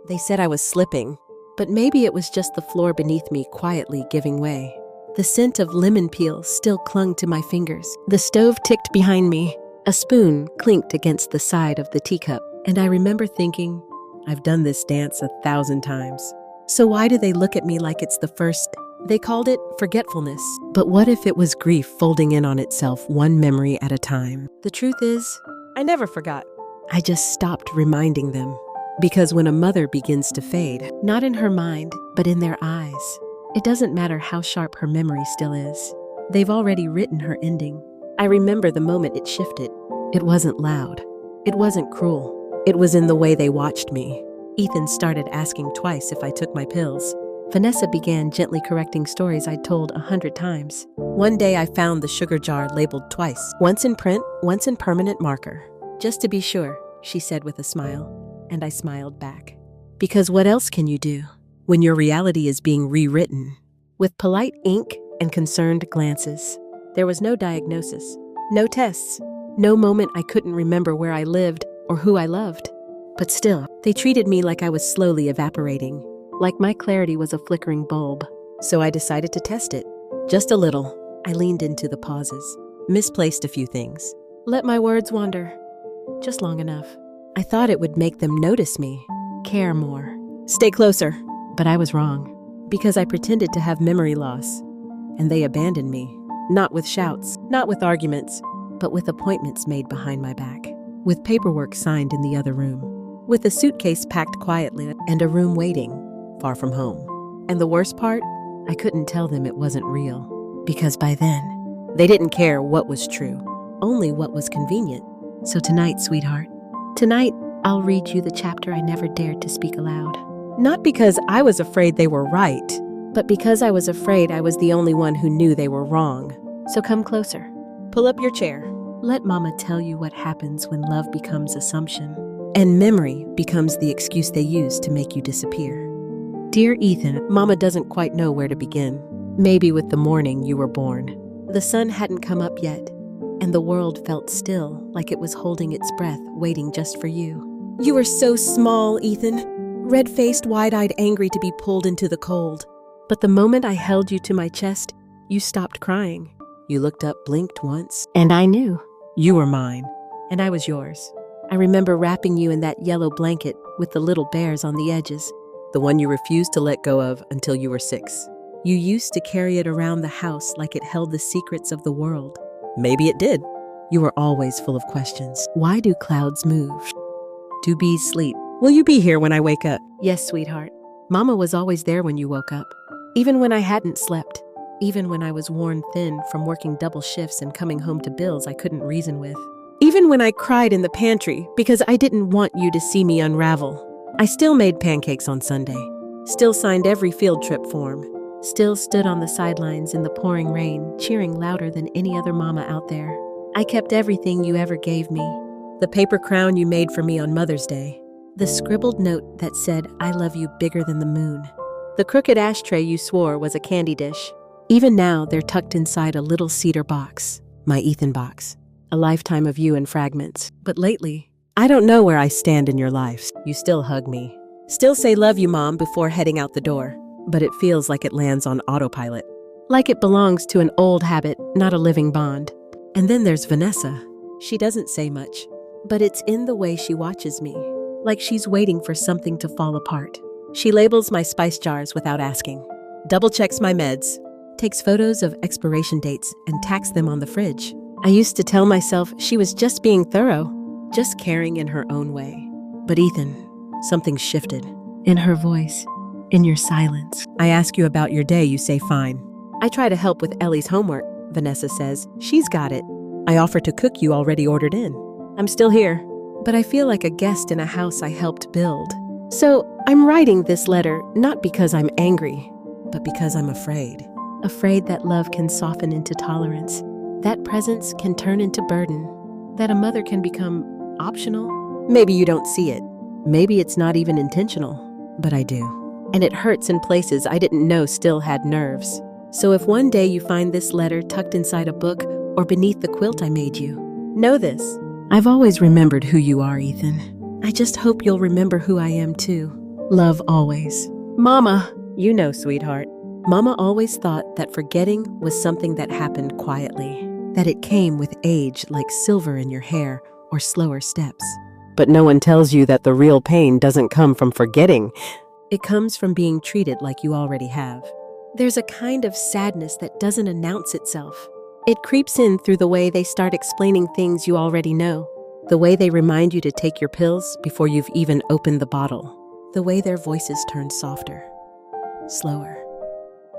They said I was slipping, but maybe it was just the floor beneath me quietly giving way. The scent of lemon peel still clung to my fingers. The stove ticked behind me. A spoon clinked against the side of the teacup, and I remember thinking, I've done this dance 1,000 times. So why do they look at me like it's the first? They called it forgetfulness. But what if it was grief folding in on itself one memory at a time? The truth is, I never forgot. I just stopped reminding them. Because when a mother begins to fade, not in her mind, but in their eyes, it doesn't matter how sharp her memory still is. They've already written her ending. I remember the moment it shifted. It wasn't loud. It wasn't cruel. It was in the way they watched me. Ethan started asking twice if I took my pills. Vanessa began gently correcting stories I'd told 100 times. One day I found the sugar jar labeled twice, once in print, once in permanent marker. Just to be sure, she said with a smile, and I smiled back. Because what else can you do when your reality is being rewritten? With polite ink and concerned glances. There was no diagnosis, no tests, no moment I couldn't remember where I lived or who I loved. But still, they treated me like I was slowly evaporating, like my clarity was a flickering bulb. So I decided to test it. Just a little. I leaned into the pauses, misplaced a few things, let my words wander. Just long enough. I thought it would make them notice me, care more, stay closer. But I was wrong, because I pretended to have memory loss, and they abandoned me. Not with shouts, not with arguments, but with appointments made behind my back, with paperwork signed in the other room, with a suitcase packed quietly and a room waiting, far from home. And the worst part, I couldn't tell them it wasn't real, because by then, they didn't care what was true, only what was convenient. So tonight, sweetheart, tonight, I'll read you the chapter I never dared to speak aloud. Not because I was afraid they were right, but because I was afraid I was the only one who knew they were wrong. So come closer. Pull up your chair. Let Mama tell you what happens when love becomes assumption, and memory becomes the excuse they use to make you disappear. Dear Ethan, Mama doesn't quite know where to begin. Maybe with the morning you were born. The sun hadn't come up yet, and the world felt still, like it was holding its breath, waiting just for you. You were so small, Ethan. Red-faced, wide-eyed, angry to be pulled into the cold. But the moment I held you to my chest, you stopped crying. You looked up, blinked once, and I knew. You were mine, and I was yours. I remember wrapping you in that yellow blanket with the little bears on the edges, the one you refused to let go of until you were 6. You used to carry it around the house like it held the secrets of the world. Maybe it did. You were always full of questions. Why do clouds move? Do bees sleep? Will you be here when I wake up? Yes, sweetheart. Mama was always there when you woke up. Even when I hadn't slept. Even when I was worn thin from working double shifts and coming home to bills I couldn't reason with. Even when I cried in the pantry because I didn't want you to see me unravel. I still made pancakes on Sunday. Still signed every field trip form. Still stood on the sidelines in the pouring rain, cheering louder than any other mama out there. I kept everything you ever gave me. The paper crown you made for me on Mother's Day. The scribbled note that said, I love you bigger than the moon. The crooked ashtray you swore was a candy dish. Even now, they're tucked inside a little cedar box. My Ethan box. A lifetime of you in fragments. But lately, I don't know where I stand in your life. You still hug me. Still say love you, Mom, before heading out the door. But it feels like it lands on autopilot. Like it belongs to an old habit, not a living bond. And then there's Vanessa. She doesn't say much, but it's in the way she watches me. Like she's waiting for something to fall apart. She labels my spice jars without asking. Double checks my meds. Takes photos of expiration dates and tacks them on the fridge. I used to tell myself she was just being thorough, just caring in her own way. But Ethan, something shifted. In her voice. In your silence. I ask you about your day, you say fine. I try to help with Ellie's homework, Vanessa says. She's got it. I offer to cook you already ordered in. I'm still here, but I feel like a guest in a house I helped build. So I'm writing this letter not because I'm angry, but because I'm afraid. Afraid that love can soften into tolerance, that presence can turn into burden, that a mother can become optional. Maybe you don't see it. Maybe it's not even intentional, but I do. And it hurts in places I didn't know still had nerves. So if one day you find this letter tucked inside a book or beneath the quilt I made you, know this. I've always remembered who you are, Ethan. I just hope you'll remember who I am too. Love always. Mama, you know, sweetheart. Mama always thought that forgetting was something that happened quietly, that it came with age like silver in your hair or slower steps. But no one tells you that the real pain doesn't come from forgetting. It comes from being treated like you already have. There's a kind of sadness that doesn't announce itself. It creeps in through the way they start explaining things you already know, the way they remind you to take your pills before you've even opened the bottle, the way their voices turn softer, slower,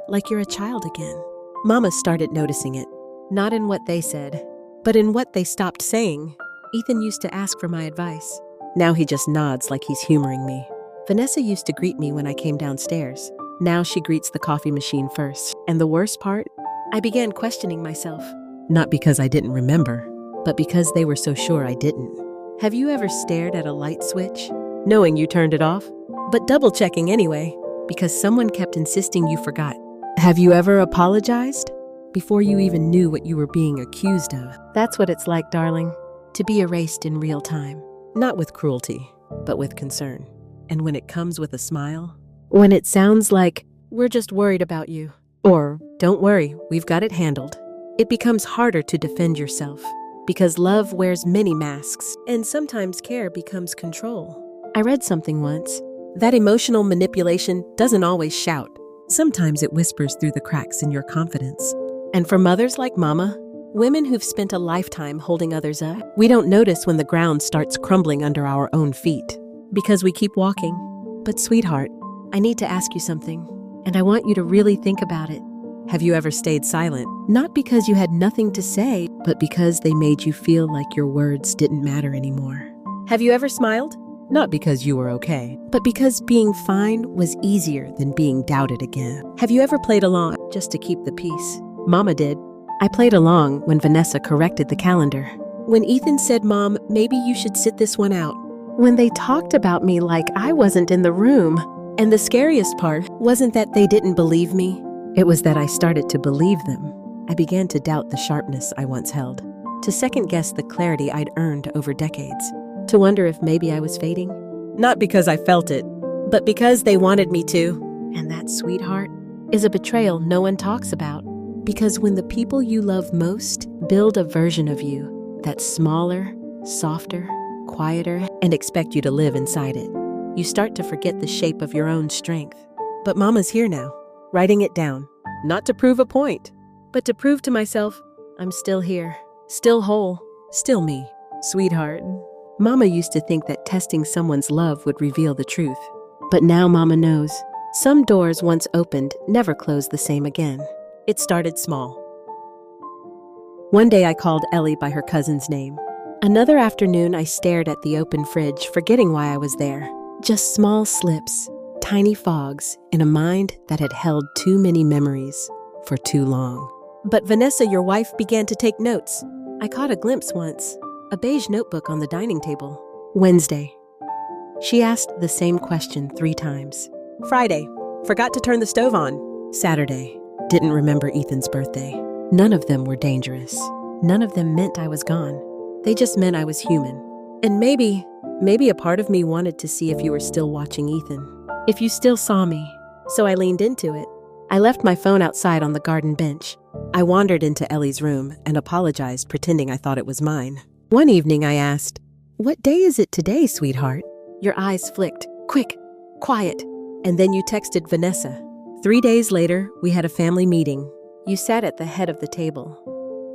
like you're a child again. Mama started noticing it, not in what they said, but in what they stopped saying. Ethan used to ask for my advice. Now he just nods like he's humoring me. Vanessa used to greet me when I came downstairs. Now she greets the coffee machine first. And the worst part? I began questioning myself. Not because I didn't remember, but because they were so sure I didn't. Have you ever stared at a light switch, knowing you turned it off, but double-checking anyway, because someone kept insisting you forgot? Have you ever apologized before you even knew what you were being accused of? That's what it's like, darling, to be erased in real time. Not with cruelty, but with concern. And when it comes with a smile, when it sounds like, "We're just worried about you," or "Don't worry, we've got it handled," it becomes harder to defend yourself, because love wears many masks, and sometimes care becomes control. I read something once, that emotional manipulation doesn't always shout. Sometimes it whispers through the cracks in your confidence. And for mothers like Mama, women who've spent a lifetime holding others up, we don't notice when the ground starts crumbling under our own feet, because we keep walking. But sweetheart, I need to ask you something, and I want you to really think about it. Have you ever stayed silent? Not because you had nothing to say, but because they made you feel like your words didn't matter anymore. Have you ever smiled? Not because you were okay, but because being fine was easier than being doubted again. Have you ever played along just to keep the peace? Mama did. I played along when Vanessa corrected the calendar. When Ethan said, "Mom, maybe you should sit this one out." When they talked about me like I wasn't in the room. And the scariest part wasn't that they didn't believe me. It was that I started to believe them. I began to doubt the sharpness I once held, to second-guess the clarity I'd earned over decades, to wonder if maybe I was fading. Not because I felt it, but because they wanted me to. And that, sweetheart, is a betrayal no one talks about. Because when the people you love most build a version of you that's smaller, softer, quieter, and expect you to live inside it, you start to forget the shape of your own strength. But Mama's here now, writing it down, not to prove a point, but to prove to myself I'm still here, still whole, still me, sweetheart. Mama used to think that testing someone's love would reveal the truth. But now Mama knows. Some doors once opened never close the same again. It started small. One day I called Ellie by her cousin's name. Another afternoon I stared at the open fridge, forgetting why I was there. Just small slips, tiny fogs in a mind that had held too many memories for too long. But Vanessa, your wife, began to take notes. I caught a glimpse once, a beige notebook on the dining table. Wednesday. She asked the same question 3 times. Friday. Forgot to turn the stove on. Saturday. Didn't remember Ethan's birthday. None of them were dangerous. None of them meant I was gone. They just meant I was human. And maybe a part of me wanted to see if you were still watching Ethan, if you still saw me. So I leaned into it. I left my phone outside on the garden bench. I wandered into Ellie's room and apologized, pretending I thought it was mine. One evening I asked, "What day is it today, sweetheart?" Your eyes flicked, quick, quiet, and then you texted Vanessa. 3 days later, we had a family meeting. You sat at the head of the table.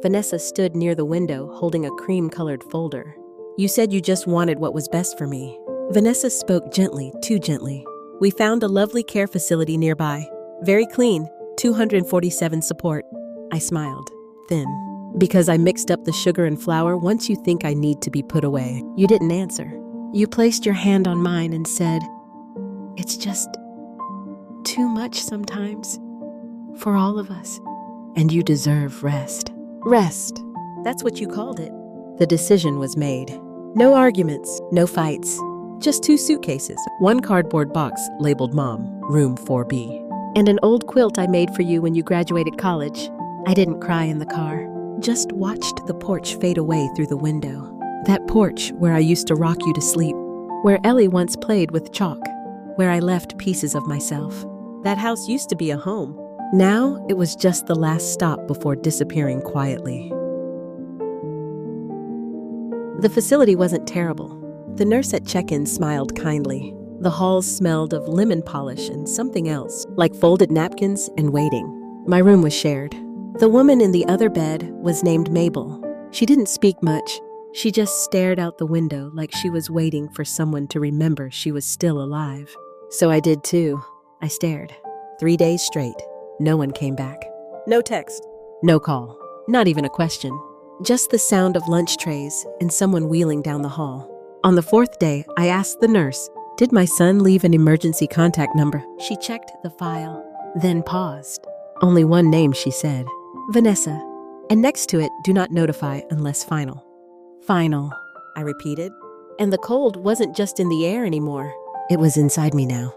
Vanessa stood near the window holding a cream-colored folder. You said you just wanted what was best for me. Vanessa spoke gently, too gently. We found a lovely care facility nearby. Very clean, 247 support. I smiled, thin, because I mixed up the sugar and flour once you think I need to be put away. You didn't answer. You placed your hand on mine and said, "It's just too much sometimes for all of us. And you deserve rest." Rest. That's what you called it. The decision was made. No arguments, no fights. Just 2 suitcases, 1 cardboard box labeled Mom, room 4B, and an old quilt I made for you when you graduated college. I didn't cry in the car, just watched the porch fade away through the window. That porch where I used to rock you to sleep, where Ellie once played with chalk, where I left pieces of myself. That house used to be a home. Now it was just the last stop before disappearing quietly. The facility wasn't terrible. The nurse at check-in smiled kindly. The halls smelled of lemon polish and something else, like folded napkins and waiting. My room was shared. The woman in the other bed was named Mabel. She didn't speak much. She just stared out the window like she was waiting for someone to remember she was still alive. So I did too. I stared. 3 days straight. No one came back. No text. No call. Not even a question. Just the sound of lunch trays and someone wheeling down the hall. On the 4th day, I asked the nurse, "Did my son leave an emergency contact number?" She checked the file, then paused. Only one name, she said. Vanessa. And next to it, "Do not notify unless final." Final, I repeated. And the cold wasn't just in the air anymore. It was inside me now.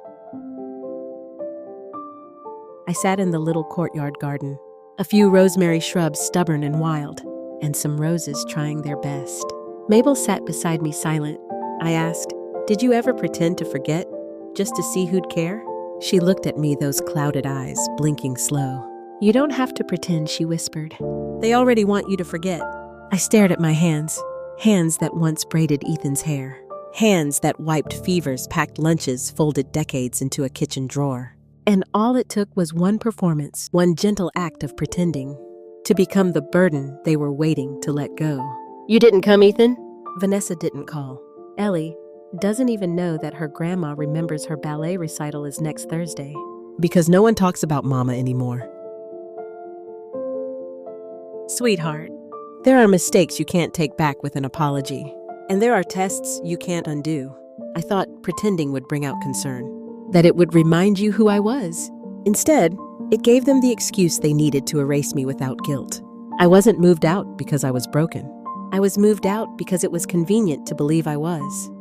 I sat in the little courtyard garden. A few rosemary shrubs stubborn and wild, and some roses trying their best. Mabel sat beside me silent. I asked, "Did you ever pretend to forget, just to see who'd care?" She looked at me, those clouded eyes, blinking slow. "You don't have to pretend," she whispered. "They already want you to forget." I stared at my hands. Hands that once braided Ethan's hair. Hands that wiped fevers, packed lunches, folded decades into a kitchen drawer. And all it took was one performance, one gentle act of pretending, to become the burden they were waiting to let go. "You didn't come, Ethan?" Vanessa didn't call. Ellie doesn't even know that her grandma remembers her ballet recital is next Thursday. Because no one talks about Mama anymore. Sweetheart, there are mistakes you can't take back with an apology. And there are tests you can't undo. I thought pretending would bring out concern. That it would remind you who I was. Instead, it gave them the excuse they needed to erase me without guilt. I wasn't moved out because I was broken. I was moved out because it was convenient to believe I was.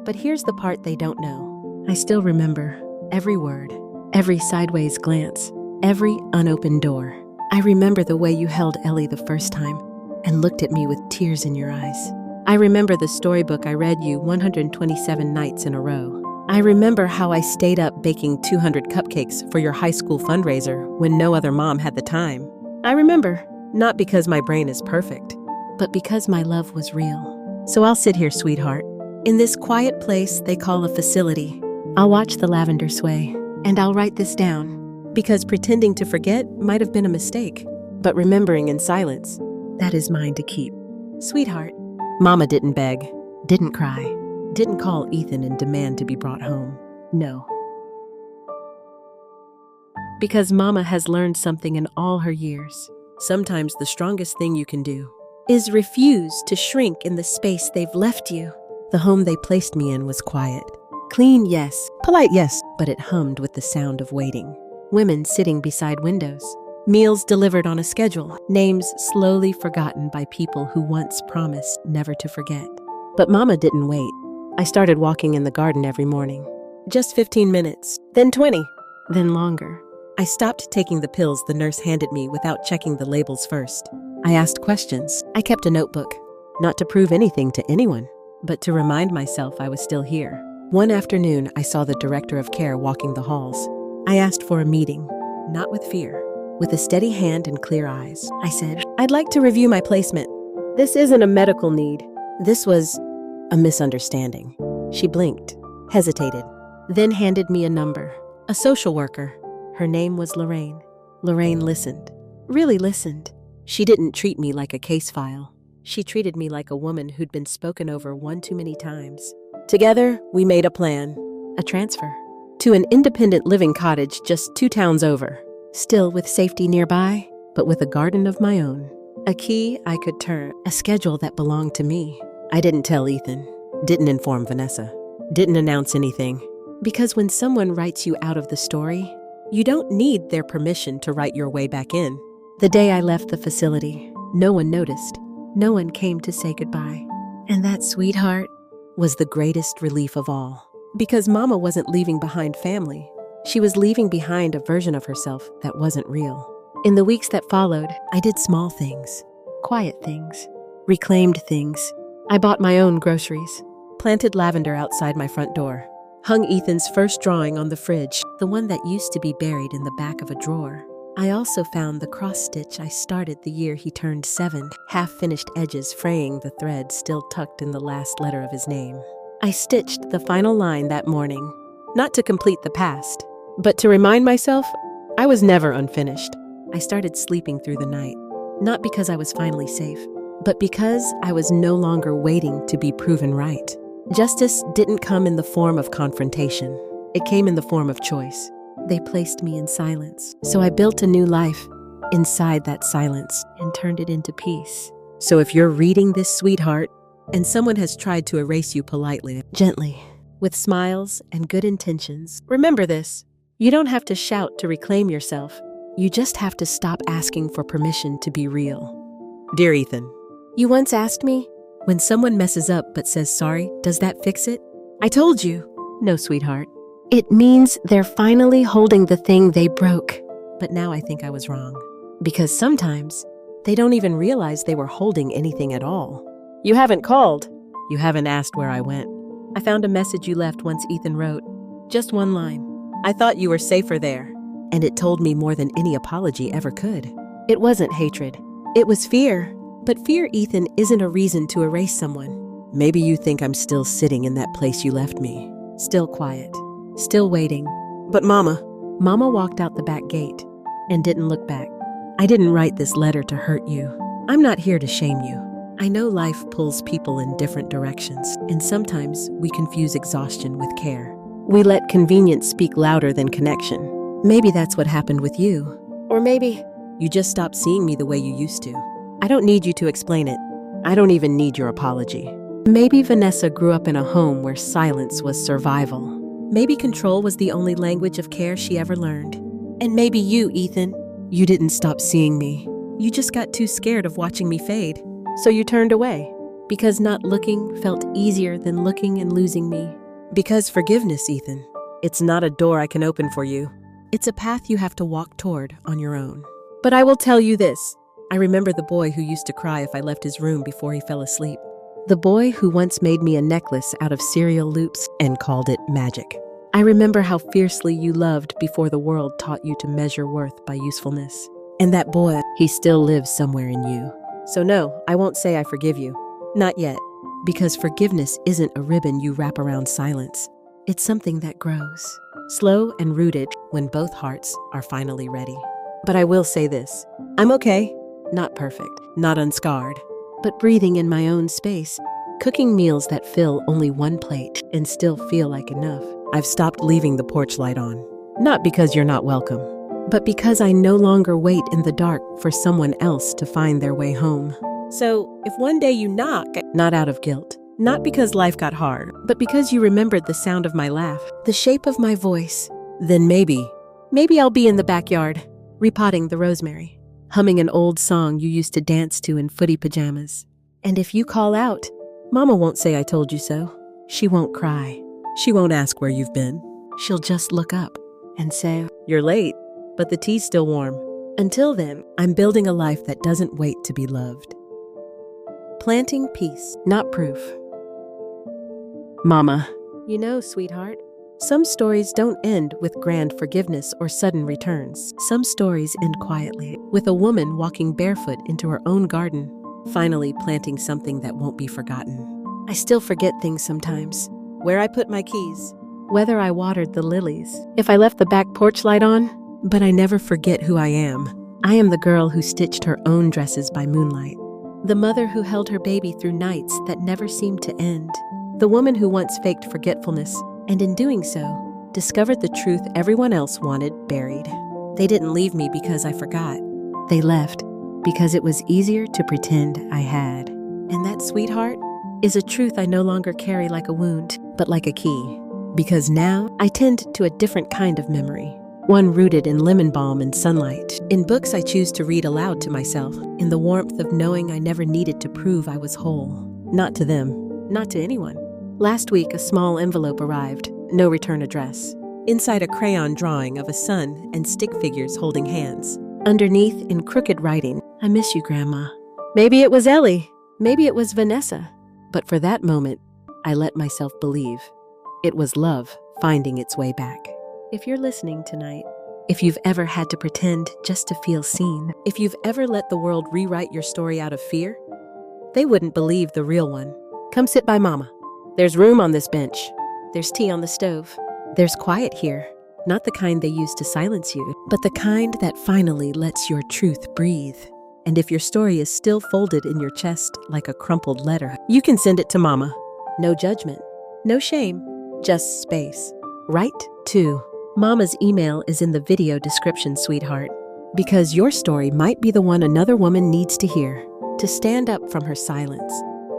But here's the part they don't know. I still remember every word, every sideways glance, every unopened door. I remember the way you held Ellie the first time and looked at me with tears in your eyes. I remember the storybook I read you 127 nights in a row. I remember how I stayed up baking 200 cupcakes for your high school fundraiser when no other mom had the time. I remember, not because my brain is perfect, but because my love was real. So I'll sit here, sweetheart, in this quiet place they call a facility. I'll watch the lavender sway, and I'll write this down. Because pretending to forget might have been a mistake, but remembering in silence, that is mine to keep. Sweetheart, Mama didn't beg, didn't cry, didn't call Ethan and demand to be brought home. No. Because Mama has learned something in all her years. Sometimes the strongest thing you can do is refuse to shrink in the space they've left you. The home they placed me in was quiet. Clean, yes. Polite, yes. But it hummed with the sound of waiting. Women sitting beside windows. Meals delivered on a schedule. Names slowly forgotten by people who once promised never to forget. But Mama didn't wait. I started walking in the garden every morning. Just 15 minutes, then 20, then longer. I stopped taking the pills the nurse handed me without checking the labels first. I asked questions. I kept a notebook. Not to prove anything to anyone, but to remind myself I was still here. One afternoon, I saw the director of care walking the halls. I asked for a meeting, not with fear. With a steady hand and clear eyes, I said, "I'd like to review my placement. This isn't a medical need. This was a misunderstanding." She blinked, hesitated, then handed me a number. A social worker. Her name was Lorraine. Lorraine listened, really listened. She didn't treat me like a case file. She treated me like a woman who'd been spoken over one too many times. Together, we made a plan. A transfer. To an independent living cottage just 2 towns over. Still with safety nearby, but with a garden of my own. A key I could turn, a schedule that belonged to me. I didn't tell Ethan, didn't inform Vanessa, didn't announce anything. Because when someone writes you out of the story, you don't need their permission to write your way back in. The day I left the facility, no one noticed. No one came to say goodbye. And that, sweetheart, was the greatest relief of all. Because Mama wasn't leaving behind family. She was leaving behind a version of herself that wasn't real. In the weeks that followed, I did small things, quiet things, reclaimed things. I bought my own groceries, planted lavender outside my front door, hung Ethan's first drawing on the fridge, the one that used to be buried in the back of a drawer. I also found the cross-stitch I started the year he turned 7, half-finished edges fraying the thread still tucked in the last letter of his name. I stitched the final line that morning, not to complete the past, but to remind myself I was never unfinished. I started sleeping through the night, not because I was finally safe, but because I was no longer waiting to be proven right. Justice didn't come in the form of confrontation. It came in the form of choice. They placed me in silence, so I built a new life inside that silence and turned it into peace. So if you're reading this, sweetheart, and someone has tried to erase you politely, gently, with smiles and good intentions, remember this: you don't have to shout to reclaim yourself. You just have to stop asking for permission to be real. Dear Ethan, you once asked me, when someone messes up but says sorry, does that fix it? I told you, no, sweetheart. It means they're finally holding the thing they broke. But now I think I was wrong. Because sometimes they don't even realize they were holding anything at all. You haven't called. You haven't asked where I went. I found a message you left once Ethan wrote. Just one line. I thought you were safer there. And it told me more than any apology ever could. It wasn't hatred. It was fear. But fear, Ethan, isn't a reason to erase someone. Maybe you think I'm still sitting in that place you left me. Still quiet. Still waiting. But Mama walked out the back gate and didn't look back. I didn't write this letter to hurt you. I'm not here to shame you. I know life pulls people in different directions, and sometimes we confuse exhaustion with care. We let convenience speak louder than connection. Maybe that's what happened with you. Or maybe you just stopped seeing me the way you used to. I don't need you to explain it. I don't even need your apology. Maybe Vanessa grew up in a home where silence was survival. Maybe control was the only language of care she ever learned. And maybe you, Ethan, you didn't stop seeing me. You just got too scared of watching me fade. So you turned away. Because not looking felt easier than looking and losing me. Because forgiveness, Ethan, it's not a door I can open for you. It's a path you have to walk toward on your own. But I will tell you this. I remember the boy who used to cry if I left his room before he fell asleep. The boy who once made me a necklace out of cereal loops and called it magic. I remember how fiercely you loved before the world taught you to measure worth by usefulness. And that boy, he still lives somewhere in you. So no, I won't say I forgive you. Not yet. Because forgiveness isn't a ribbon you wrap around silence. It's something that grows. Slow and rooted when both hearts are finally ready. But I will say this. I'm okay. Not perfect. Not unscarred. But breathing in my own space. Cooking meals that fill only one plate and still feel like enough. I've stopped leaving the porch light on. Not because you're not welcome, but because I no longer wait in the dark for someone else to find their way home. So, if one day you knock, not out of guilt, not because life got hard, but because you remembered the sound of my laugh, the shape of my voice, then maybe I'll be in the backyard, repotting the rosemary, humming an old song you used to dance to in footy pajamas. And if you call out, Mama won't say I told you so. She won't cry. She won't ask where you've been. She'll just look up and say, you're late, but the tea's still warm. Until then, I'm building a life that doesn't wait to be loved. Planting peace, not proof. Mama. You know, sweetheart, some stories don't end with grand forgiveness or sudden returns. Some stories end quietly, with a woman walking barefoot into her own garden, finally planting something that won't be forgotten. I still forget things sometimes. Where I put my keys, whether I watered the lilies, if I left the back porch light on, but I never forget who I am. I am the girl who stitched her own dresses by moonlight, the mother who held her baby through nights that never seemed to end, the woman who once faked forgetfulness, and in doing so, discovered the truth everyone else wanted buried. They didn't leave me because I forgot. They left because it was easier to pretend I had. And that, sweetheart, is a truth I no longer carry like a wound, but like a key. Because now I tend to a different kind of memory. One rooted in lemon balm and sunlight, in books I choose to read aloud to myself, in the warmth of knowing I never needed to prove I was whole. Not to them, not to anyone. Last week, a small envelope arrived, no return address. Inside, a crayon drawing of a sun and stick figures holding hands. Underneath, in crooked writing, I miss you, Grandma. Maybe it was Ellie. Maybe it was Vanessa. But for that moment, I let myself believe. It was love finding its way back. If you're listening tonight, if you've ever had to pretend just to feel seen, if you've ever let the world rewrite your story out of fear, they wouldn't believe the real one. Come sit by Mama. There's room on this bench. There's tea on the stove. There's quiet here. Not the kind they use to silence you, but the kind that finally lets your truth breathe. And if your story is still folded in your chest like a crumpled letter, you can send it to Mama. No judgment, no shame, just space. Write to. Mama's email is in the video description, sweetheart. Because your story might be the one another woman needs to hear. To stand up from her silence.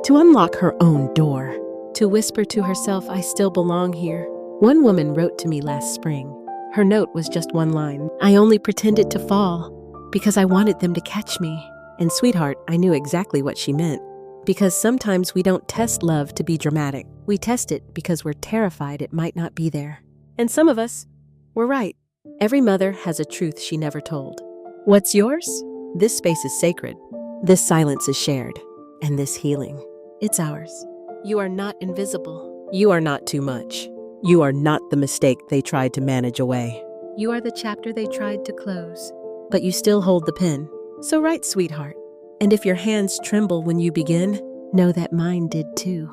To unlock her own door. To whisper to herself, I still belong here. One woman wrote to me last spring. Her note was just one line. I only pretended to fall because I wanted them to catch me. And sweetheart, I knew exactly what she meant. Because sometimes we don't test love to be dramatic. We test it because we're terrified it might not be there. And some of us, we're right. Every mother has a truth she never told. What's yours? This space is sacred. This silence is shared. And this healing, it's ours. You are not invisible. You are not too much. You are not the mistake they tried to manage away. You are the chapter they tried to close. But you still hold the pen. So write, sweetheart. And if your hands tremble when you begin, know that mine did too.